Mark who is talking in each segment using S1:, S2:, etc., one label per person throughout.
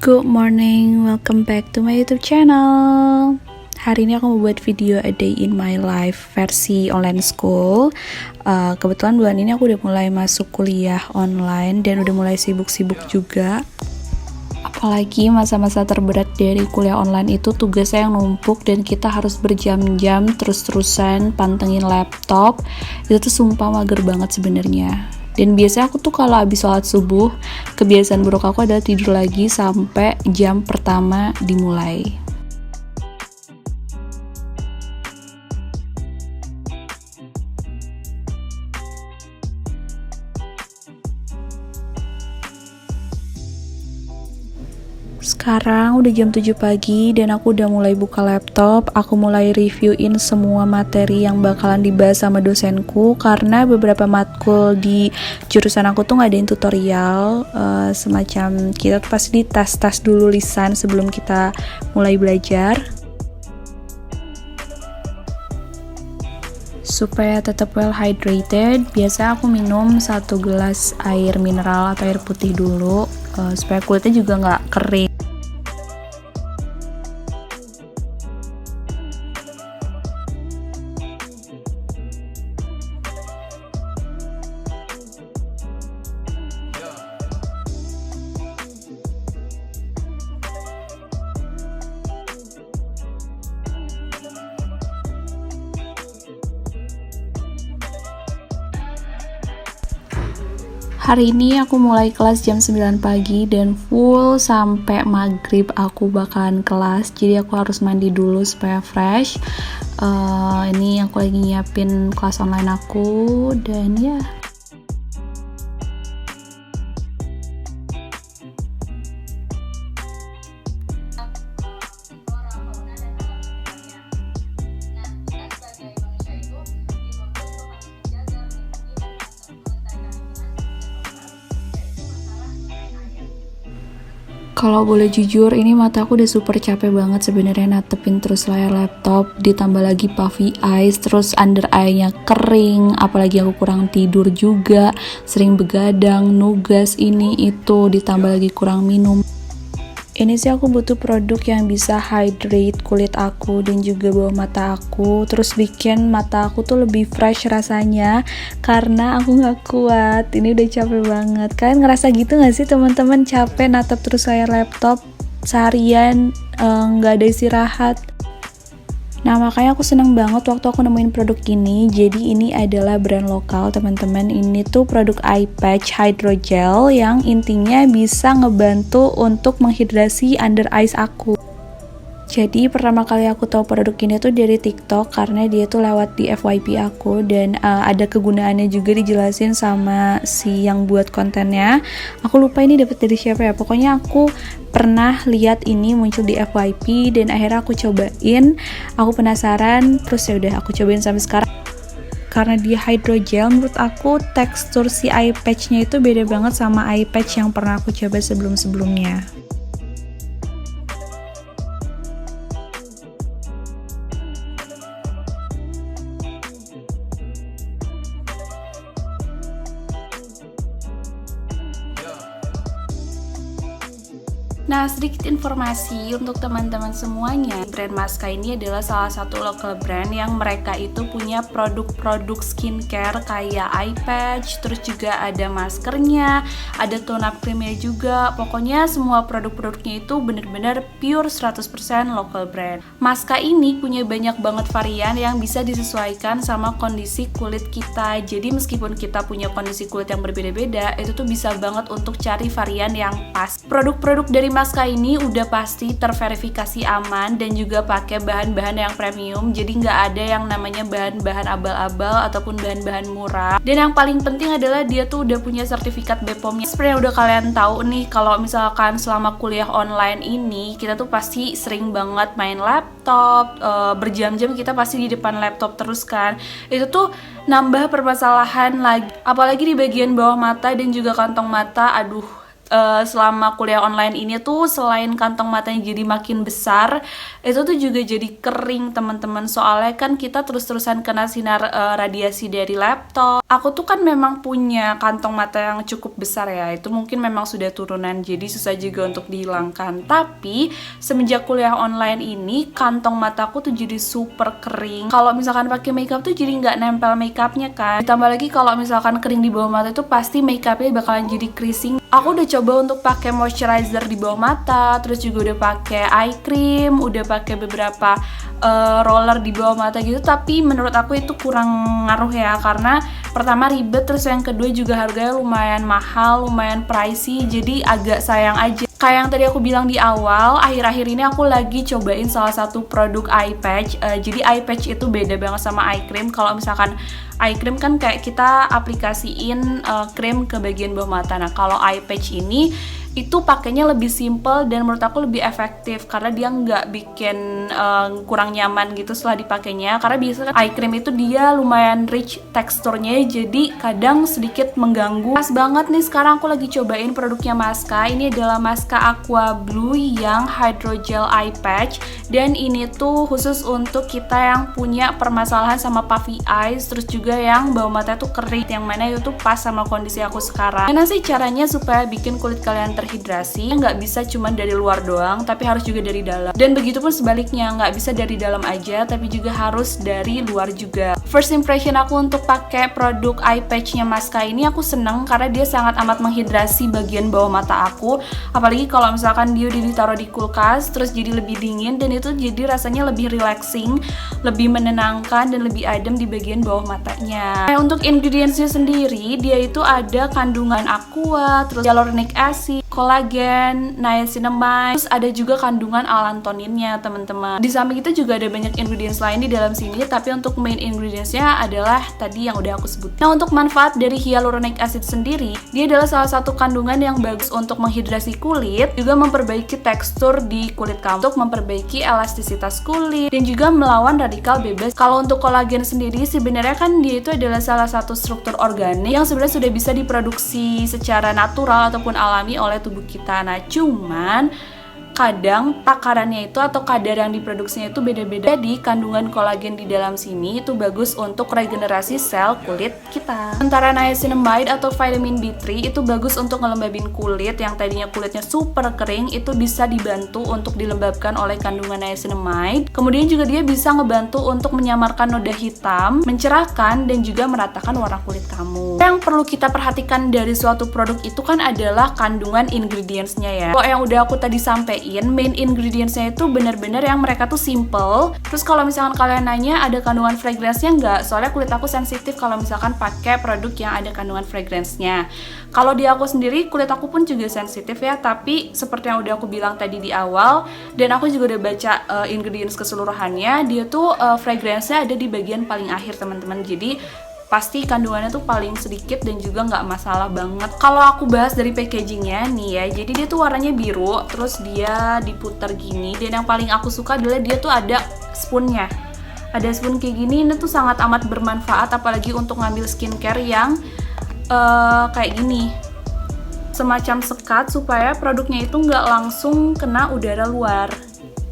S1: Good morning, welcome back to my YouTube channel. Hari ini aku mau buat video a day in my life versi online school. Kebetulan bulan ini aku udah mulai masuk kuliah online dan udah mulai sibuk-sibuk juga. Apalagi masa-masa terberat dari kuliah online itu tugasnya yang numpuk dan kita harus berjam-jam terus-terusan pantengin laptop. Itu tuh sumpah mager banget sebenarnya. Dan biasanya aku tuh kalau habis sholat subuh, kebiasaan buruk aku adalah tidur lagi sampai jam pertama dimulai. Sekarang udah jam 7 pagi dan aku udah mulai buka laptop. Aku mulai reviewin semua materi yang bakalan dibahas sama dosenku, karena beberapa matkul di jurusan aku tuh ngadain tutorial, semacam kita tuh pasti tes dulu lisan sebelum kita mulai belajar. Supaya tetap well hydrated, biasa aku minum 1 gelas air mineral atau air putih dulu, supaya kulitnya juga nggak kering. Hari ini aku mulai kelas jam 9 pagi dan full sampai maghrib aku bakalan kelas, jadi aku harus mandi dulu supaya fresh. Ini aku lagi nyiapin kelas online aku dan ya. Kalau boleh jujur, ini mata aku udah super capek banget sebenarnya natepin terus layar laptop, ditambah lagi puffy eyes, terus under eye-nya kering, apalagi aku kurang tidur juga, sering begadang, nugas ini itu, ditambah lagi kurang minum. Ini sih aku butuh produk yang bisa hydrate kulit aku dan juga bawah mata aku, terus bikin mata aku tuh lebih fresh rasanya, karena aku nggak kuat, ini udah capek banget. Kalian ngerasa gitu nggak sih teman-teman, capek natap terus layar laptop seharian, nggak ada istirahat? Nah, makanya aku seneng banget waktu aku nemuin produk ini. Jadi ini adalah brand lokal teman-teman. Ini tuh produk eye patch hydrogel yang intinya bisa ngebantu untuk menghidrasi under eyes aku. Jadi pertama kali aku tahu produk ini tuh dari TikTok, karena dia tuh lewat di FYP aku dan ada kegunaannya juga dijelasin sama si yang buat kontennya. Aku lupa ini dapat dari siapa ya. Pokoknya aku pernah lihat ini muncul di FYP dan akhirnya aku cobain. Aku penasaran, terus ya udah aku cobain sampai sekarang. Karena dia hydrogel, menurut aku tekstur si eye patch-nya itu beda banget sama eye patch yang pernah aku coba sebelum-sebelumnya. Nah, sedikit informasi untuk teman-teman semuanya. Brand Maska ini adalah salah satu local brand yang mereka itu punya produk-produk skincare kayak eye patch, terus juga ada maskernya, ada tone up creamnya juga. Pokoknya semua produk-produknya itu bener-bener pure 100% local brand. Maska ini punya banyak banget varian yang bisa disesuaikan sama kondisi kulit kita. Jadi meskipun kita punya kondisi kulit yang berbeda-beda, itu tuh bisa banget untuk cari varian yang pas. Produk-produk dari Maska ini udah pasti terverifikasi aman dan juga pakai bahan-bahan yang premium, jadi nggak ada yang namanya bahan-bahan abal-abal ataupun bahan-bahan murah. Dan yang paling penting adalah dia tuh udah punya sertifikat BPOM-nya. Seperti yang udah kalian tahu nih, kalau misalkan selama kuliah online ini kita tuh pasti sering banget main laptop, berjam-jam kita pasti di depan laptop terus kan. Itu tuh nambah permasalahan lagi, apalagi di bagian bawah mata dan juga kantong mata. Aduh, selama kuliah online ini tuh selain kantong matanya jadi makin besar, itu tuh juga jadi kering teman-teman. Soalnya kan kita terus-terusan kena sinar radiasi dari laptop. Aku tuh kan memang punya kantong mata yang cukup besar ya, itu mungkin memang sudah turunan, jadi susah juga untuk dihilangkan. Tapi semenjak kuliah online ini, kantong mataku tuh jadi super kering. Kalau misalkan pakai makeup tuh jadi nggak nempel makeupnya kan. Ditambah lagi kalau misalkan kering di bawah mata itu pasti makeupnya bakalan jadi creasing. Aku udah coba untuk pakai moisturizer di bawah mata, terus juga udah pakai eye cream, udah pakai beberapa roller di bawah mata gitu, tapi menurut aku itu kurang ngaruh ya, karena pertama ribet, terus yang kedua juga harganya lumayan mahal, lumayan pricey, jadi agak sayang aja. Kayak yang tadi aku bilang di awal, akhir-akhir ini aku lagi cobain salah satu produk eye patch. Jadi eye patch itu beda banget sama eye cream. Kalau misalkan eye cream kan kayak kita aplikasiin krim ke bagian bawah mata. Nah, kalau eye patch ini itu pakainya lebih simple dan menurut aku lebih efektif karena dia nggak bikin kurang nyaman gitu setelah dipakainya. Karena biasanya eye cream itu dia lumayan rich teksturnya, jadi kadang sedikit mengganggu. Pas banget nih, sekarang aku lagi cobain produknya Maska. Ini adalah Maska Aqua Blue yang Hydrogel Eye Patch, dan ini tuh khusus untuk kita yang punya permasalahan sama puffy eyes, terus juga yang bawah mata tuh kering, yang mana itu tuh pas sama kondisi aku sekarang. Gimana sih caranya supaya bikin kulit kalian terhidrasi? Nggak bisa cuma dari luar doang, tapi harus juga dari dalam. Dan begitu pun sebaliknya, nggak bisa dari dalam aja, tapi juga harus dari luar juga. First impression aku untuk pakai produk eye patch-nya Maska ini, aku seneng karena dia sangat amat menghidrasi bagian bawah mata aku. Apalagi kalau misalkan dia udah ditaruh di kulkas, terus jadi lebih dingin, dan itu jadi rasanya lebih relaxing, lebih menenangkan, dan lebih adem di bagian bawah matanya. Nah, untuk ingredientsnya sendiri, dia itu ada kandungan aqua, terus hyaluronic acid, kolagen, niacinamide, terus ada juga kandungan allantoninnya teman-teman. Di samping itu juga ada banyak ingredients lain di dalam sini, tapi untuk main ingredientsnya adalah tadi yang udah aku sebutin. Nah, untuk manfaat dari hyaluronic acid sendiri, dia adalah salah satu kandungan yang bagus untuk menghidrasi kulit, juga memperbaiki tekstur di kulit kamu, untuk memperbaiki elastisitas kulit, dan juga melawan radikal bebas. Kalau untuk kolagen sendiri, sebenarnya kan dia itu adalah salah satu struktur organik yang sebenarnya sudah bisa diproduksi secara natural ataupun alami oleh tubuh kita. Nah, cuman kadang takarannya itu atau kadar yang diproduksinya itu beda-beda. Jadi kandungan kolagen di dalam sini itu bagus untuk regenerasi sel kulit kita. Sementara niacinamide atau vitamin B3 itu bagus untuk ngelembabin kulit yang tadinya kulitnya super kering, itu bisa dibantu untuk dilembabkan oleh kandungan niacinamide. Kemudian juga dia bisa ngebantu untuk menyamarkan noda hitam, mencerahkan, dan juga meratakan warna kulit kamu. Yang perlu kita perhatikan dari suatu produk itu kan adalah kandungan ingredientsnya ya. Kalau yang udah aku tadi sampaikan, main ingredientsnya itu bener-bener yang mereka tuh simple. Terus kalau misalkan kalian nanya ada kandungan fragrance-nya nggak? Soalnya kulit aku sensitif kalau misalkan pakai produk yang ada kandungan fragrance-nya. Kalau di aku sendiri, kulit aku pun juga sensitif ya, tapi seperti yang udah aku bilang tadi di awal, dan aku juga udah baca ingredients keseluruhannya, dia tuh fragrance-nya ada di bagian paling akhir teman-teman. Jadi pasti kandungannya tuh paling sedikit dan juga nggak masalah banget. Kalau aku bahas dari packagingnya nih ya, jadi dia tuh warnanya biru, terus dia diputar gini, dan yang paling aku suka adalah dia tuh ada spoonnya. Ada spoon kayak gini, ini tuh sangat amat bermanfaat, apalagi untuk ngambil skincare yang kayak gini. Semacam sekat supaya produknya itu nggak langsung kena udara luar.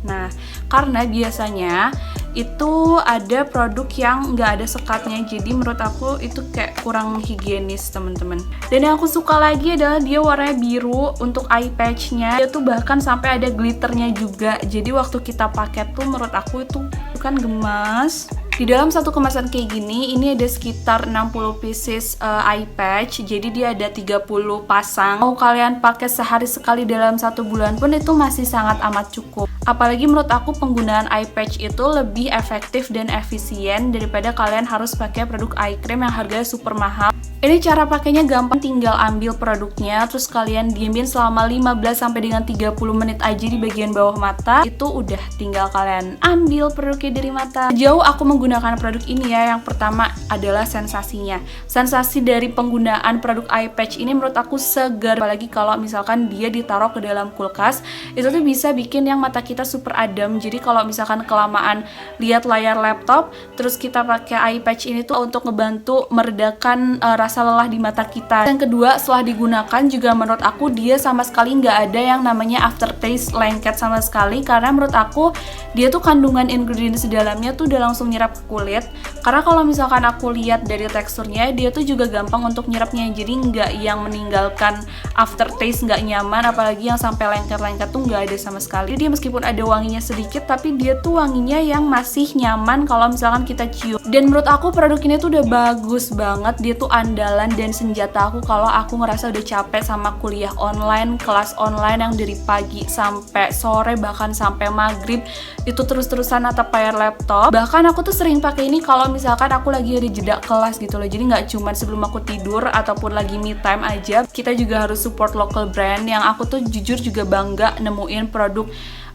S1: Nah, karena biasanya itu ada produk yang nggak ada sekatnya, jadi menurut aku itu kayak kurang higienis teman-teman. Dan yang aku suka lagi adalah dia warnanya biru untuk eye patch-nya, dia tuh bahkan sampai ada glitternya juga, jadi waktu kita pakai tuh menurut aku itu kan gemas. Di dalam satu kemasan kayak gini, ini ada sekitar 60 pieces eye patch, jadi dia ada 30 pasang. Mau kalian pakai sehari sekali dalam 1 bulan pun itu masih sangat amat cukup. Apalagi menurut aku penggunaan eye patch itu lebih efektif dan efisien daripada kalian harus pakai produk eye cream yang harganya super mahal. Ini cara pakainya gampang, tinggal ambil produknya, terus kalian diemin selama 15 sampai dengan 30 menit aja di bagian bawah mata. Itu udah tinggal kalian ambil produknya dari mata. Jauh aku menggunakan produk ini ya, yang pertama adalah sensasinya. Sensasi dari penggunaan produk eye patch ini menurut aku segar, apalagi kalau misalkan dia ditaruh ke dalam kulkas, itu tuh bisa bikin yang mata kita super adem. Jadi kalau misalkan kelamaan lihat layar laptop, terus kita pakai eye patch ini tuh untuk ngebantu meredakan rasa lelah di mata kita. Yang kedua, setelah digunakan juga menurut aku dia sama sekali nggak ada yang namanya aftertaste lengket sama sekali, karena menurut aku dia tuh kandungan ingredients di dalamnya tuh udah langsung nyerap ke kulit. Karena kalau misalkan aku lihat dari teksturnya, dia tuh juga gampang untuk nyerapnya, jadi nggak yang meninggalkan aftertaste nggak nyaman, apalagi yang sampai lengket-lengket tuh nggak ada sama sekali. Dia meskipun ada wanginya sedikit, tapi dia tuh wanginya yang masih nyaman kalau misalkan kita cium. Dan menurut aku produk ini tuh udah bagus banget, dia tuh andalan dan senjata aku kalau aku ngerasa udah capek sama kuliah online, kelas online yang dari pagi sampai sore, bahkan sampai maghrib itu terus-terusan natap layar laptop. Bahkan aku tuh sering pakai ini kalau misalkan aku lagi ada jeda kelas gitu loh, jadi nggak cuma sebelum aku tidur ataupun lagi me time aja. Kita juga harus support local brand, yang aku tuh jujur juga bangga nemuin produk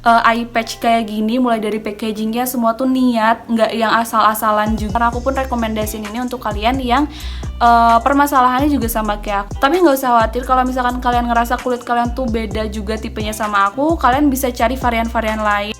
S1: eye patch kayak gini, mulai dari packagingnya semua tuh niat, nggak yang asal-asalan juga. Karena aku pun rekomendasiin ini untuk kalian yang permasalahannya juga sama kayak aku. Tapi nggak usah khawatir kalau misalkan kalian ngerasa kulit kalian tuh beda juga tipenya sama aku, kalian bisa cari varian-varian lain.